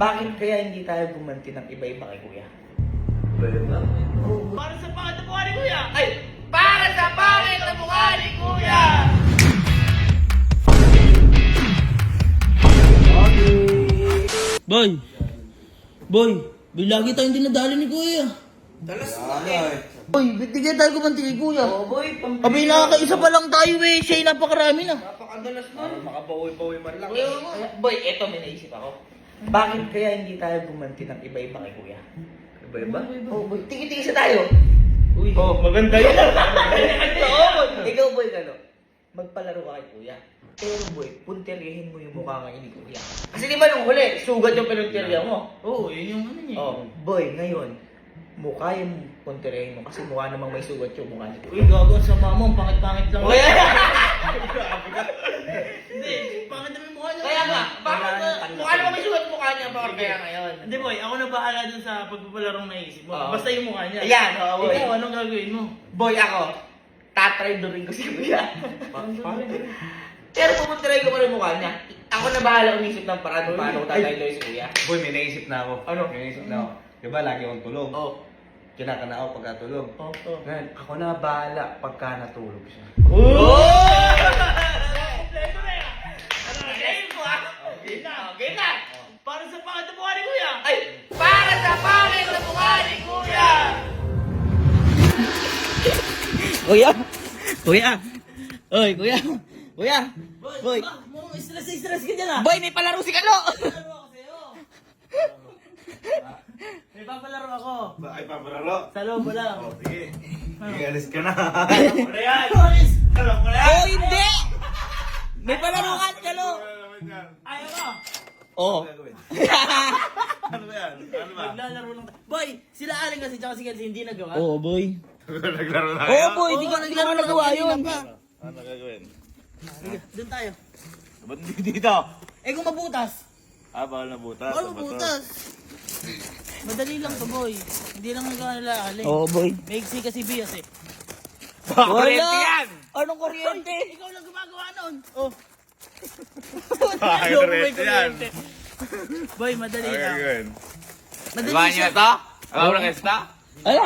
Bakit kaya hindi tayo gumanti ng iba-iba kay Kuya? Iba-iba? Para sa pangit na mukha ni Kuya! Ay! Para sa pangit na mukha ni Kuya! Boy! Boy! Lagi tayong dinadali ni Kuya. Dalas Boy, bigyan tayo gumanti kay Kuya. Oh, boy, Abi, nakakaisa pa lang tayo eh. Siya'y napakarami na. Napakadalas nun. Makabawi-bawi man lang. Boy, eto may naisip ako. Bakit kaya hindi tayo gumanti ng iba-iba kay Kuya? Iba-iba? Oh, boy, tiki-tiki sa tayo. Uy. Oh, maganda yun. Oo, boy. Ikaw, boy, ano? Magpalaro ka kay Kuya. Pero, boy, punterihin mo yung mukha ngayon ni Kuya. Kasi di ba nung huli, sugat yung pinunteriya mo? Oo, yun yung ano niya. Oh, boy, ngayon, mukha yung punterihin mo kasi mukha namang may sugat yung mukha ni Kuya. Uy, gago sa mama, ang pangit-pangit lang. Okay. Hindi, pangit naman yung mukha niya. Kaya nga, bakit mukha namang may sugat mukha niya, bakit kaya ngayon? Hindi boy, ako na bahala dun sa pagpapalarong naisip mo. Oo. Basta yung mukha niya. Ayan, oo, boy. Ikaw, anong gagawin mo? Boy, ako, tatry doon ko si Kuya. Pero pupuntiray ko pa rin mukha niya. Ako na bahala umisip ng paraan kung paano ko tatry doon si Kuya. Boy, may naisip na ako. Ano? May naisip na ako. Diba, lagi akong tulog. Oh. Kinakana ako pagkatulog. Oh. Ngayon, ako na bahala pagka natulog siya. Game na! Para sa pangit na mukha ni Kuya! Ay! Para sa pangit na mukha ni Kuya! Kuya! Kuya! Oy, Kuya! Kuya! Boy! Stress ka dyan ah! Boy, may palaro si Kalo! Palaro ako sa'yo! May papalaro ako! Ay, paparalo. Sa loob mo lang! Sige. Sige, alis ka na. Alam ko na yan! Alam ko na yan! Oh, hindi! May palaro ka, Kalo! Ayaw ko! Oh. Ano ba yan? Ano ba? Maglalaro lang tayo. Boy! Sila Aling kasi tsaka si Kenzie hindi nagawa. Oh, boy. Naglaro na Oh, kayo? boy, di ka nagawa yun. Ano gagawin? Sige, doon tayo. Ba't hindi dito? Eh kung mabutas! Ah, bawal na butas. Bawal mabutas! Madali lang to boy. Hindi lang nagawa nila Aling. Oh, boy. Maigsi kasi Bias eh. Kuryente yan! Anong kuryente? Ikaw lang gumagawa nun. Oh. Ay, Yung kuryente may yan. kuryente. Boy, madali Ano lang. gagawin? Madali Diba niyo siya. ito? Alam mo na esta? Ano?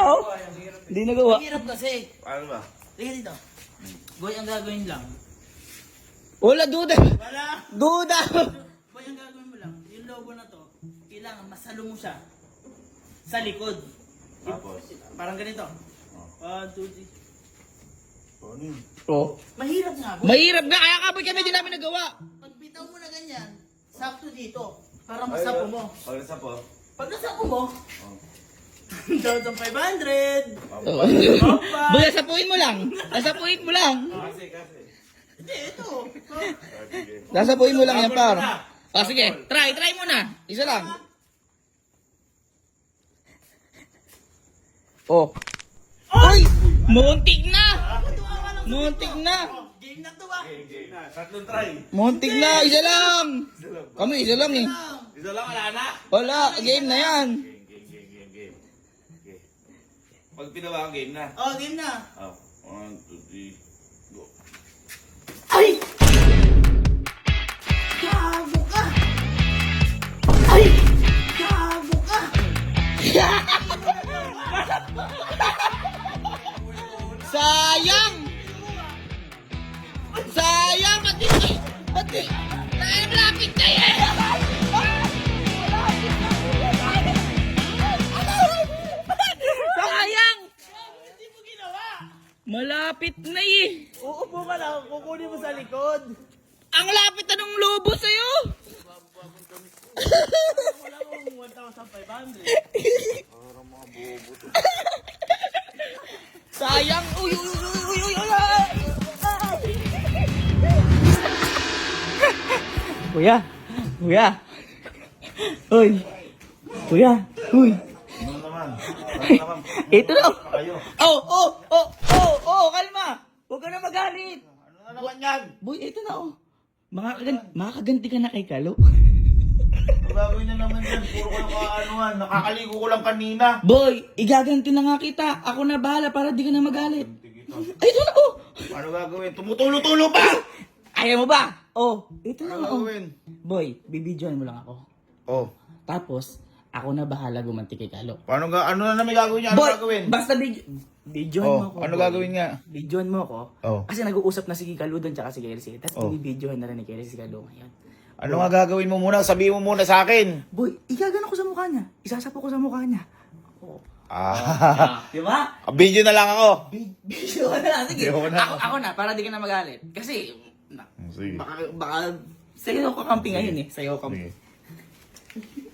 Hindi nagawa. Ang hirap kasi. Ano ba? Tingnan dito. Boy, ang gagawin lang. Wala, duda. Wala. Duda. Boy, ang gagawin mo lang. Yung logo na to, kailangan masalo mo siya sa likod. Tapos? Parang ganito. 1, 2, 3. Ano yun? Oh. Mahirap nga, boy. Mahirap nga, kaya ka boy kami din namin nagawa. Pag bitaw mo na ganyan, sakto dito. Para masapo mo. Pag nasa po? Pag nasapo mo, Oh. 1,500. Boy, nasapuin mo lang. Nasapuin mo lang. Kasi. Hindi, ito. Sige. Nasapuin mo lang yan, par. Ah, sige. Try mo na. Isa lang. Oh. Ay! Muntik na! Muntik na! Game na to ba? Game na. Tatlong try. Muntik na! Isa lang! Kami, isa lang eh. Isa lang, wala na. Wala, game na yan. Game. Okay. Pag pinawa ang game na. Oh, game na. Oh. 1, 2, 3, go. Ay! Gago ka! Ay! Gago ka! Sayang! Sayang! Pati! Lapit na yan! Sayang! Hindi mo ginawa! Malapit na eh! Uupo ka lang, kukunin mo sa likod. Ang lapit na ng lobo sa'yo! Wala kong 1,500. Sayang! Uy, uy, uy, uy, uy, uy, uy! Kuya! Kuya! Uy! Kuya! Uy! Ano naman? Ano naman? Ito na! Kayo. Kalma! Huwag ka na magalit! Ano na naman yan? Boy, ito na oh! Makakaganti ka na kay Kalo. Ang gagawin na naman yan. Puro ko lang kaanuhan. Nakakaligo ko lang kanina. Boy, igaganti na nga kita. Ako na bahala para di ka na magalit. Ay, ito na oh! Ano gagawin? Tumutulo-tulo pa! Ayaw mo ba? Oh, ito na Ano oh. gagawin? Boy, bibidyoan mo lang ako. Oh. Tapos, ako na bahala gumanti kay Kalo. Paano ano na namin gagawin niya? Ano Boy, gagawin? basta videoan mo ako. Ano boy. gagawin nga? Videoan mo ako. Oh. Kasi nag-uusap na si Kalo doon tsaka si Kelsey. Tapos Oh. i-videoan na rin ni Kelsey si Kalo ngayon. Ano nga gagawin mo muna? Sabihin mo muna sa akin. Boy, igagano ko sa mukha niya. Isasapo ko sa mukha niya. Oh. Ah. Di ba? Video na lang ako. Video na lang. Sige. Video na. Ako na, para di ka na magalit. Kasi, Sige. baka sa'yo ko kampi ngayon eh. Sa'yo ko kampi. Sige.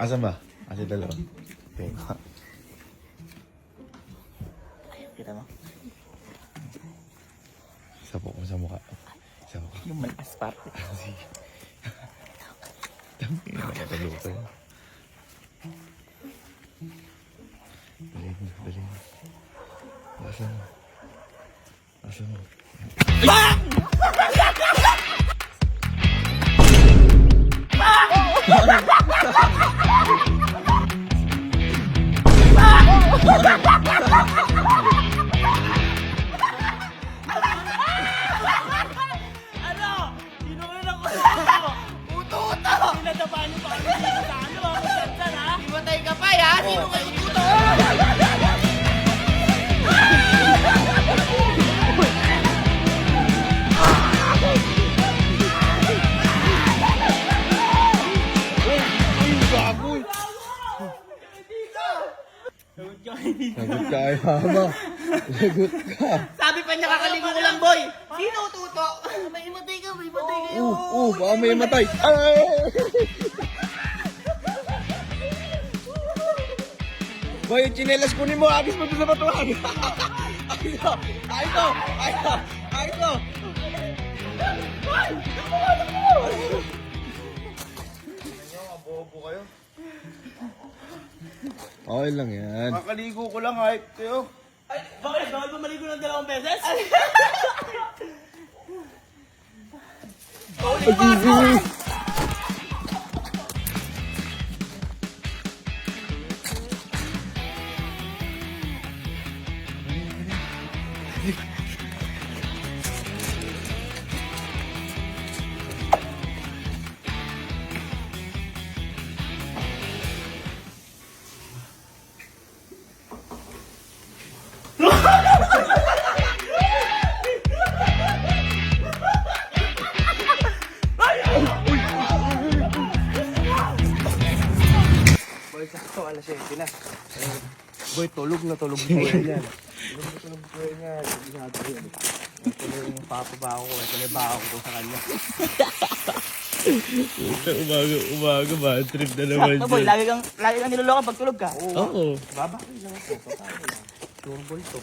Asan ba? Asan dalawa? Okay. Kita mo? Sapok mo sa mukha. Sapok. Yung malakas parte. Sige. Dami na matalo ko. Dali. Asan mo? Asan mo? Ano? Sinuhin ako Uto-uto! Pinadapan niyo pa kami dito sa ano, Sansan ha? Imatay ka pa ya? Sino kayo uto-uto? Sagot ka ay hama. Sagot ka. Sabi pa niya kakaligo ko lang, boy! Sino uto-uto? May imatay ka, may imatay kayo! Baka may matay. Ay! Boy, yung chinelas kunin mo. Agis mo doon sa batuhan. Ayos to! Ayos to! Ayos to! Ayos to! Bobo kayo. Okay lang yan. Makaligo ko lang, hype kayo. Ay, bakit? Bawal ba maligo ng 2 beses? Boy, sakto, alas 7 na. Boy, tulog na tulog po yan. Tulog po yan. Sabi ko yan. Ito na yung papabaho ko. Ito na yung baho ko sa kanya. Umaga, bad trip na naman Sakto, boy. Lagi kang niloloko pag tulog ka. Oo. Babaki lang ako. Papano lang. Sure boy to.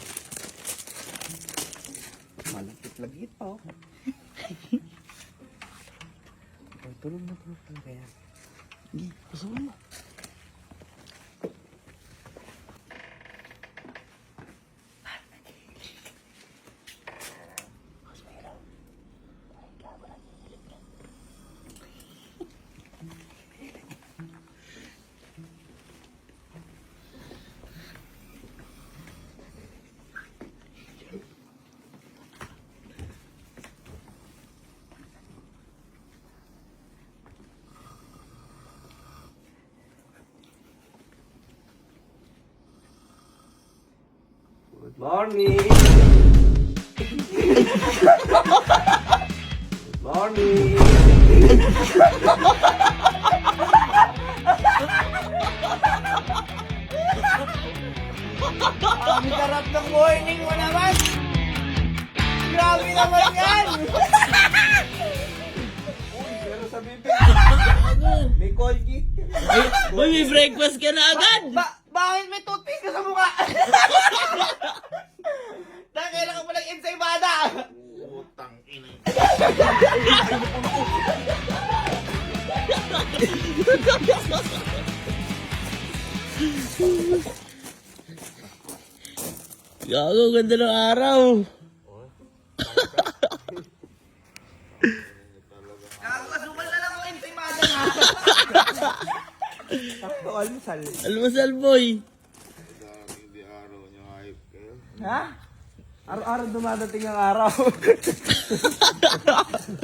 Malagit-lagit pa ako. Boy, tulog na kaya. Pasukin mo. Good morning! Good morning! Ang sarap ng morning mo naman! Grabe naman yan! Pero sa bibig, may colgate. Boy, may breakfast ka na agad! Bakit may toothpaste ka sa mukha? Kailan ka palang ensaymada? Utang ina. Gago, ganda ng araw! Asukal na lang ang ensaymada na. Sakto, almusal. Almasal, boy! Hindi araw niya hype kayo. Ha? Araw-araw dumadating ang araw.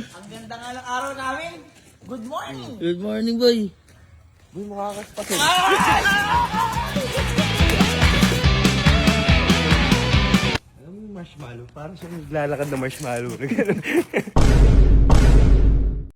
Ang ganda nga ng araw namin. Good morning. Good morning, boy! Boy, mukha ka pa. Alam mo yung marshmallow? Parang siya naglalakad na marshmallow.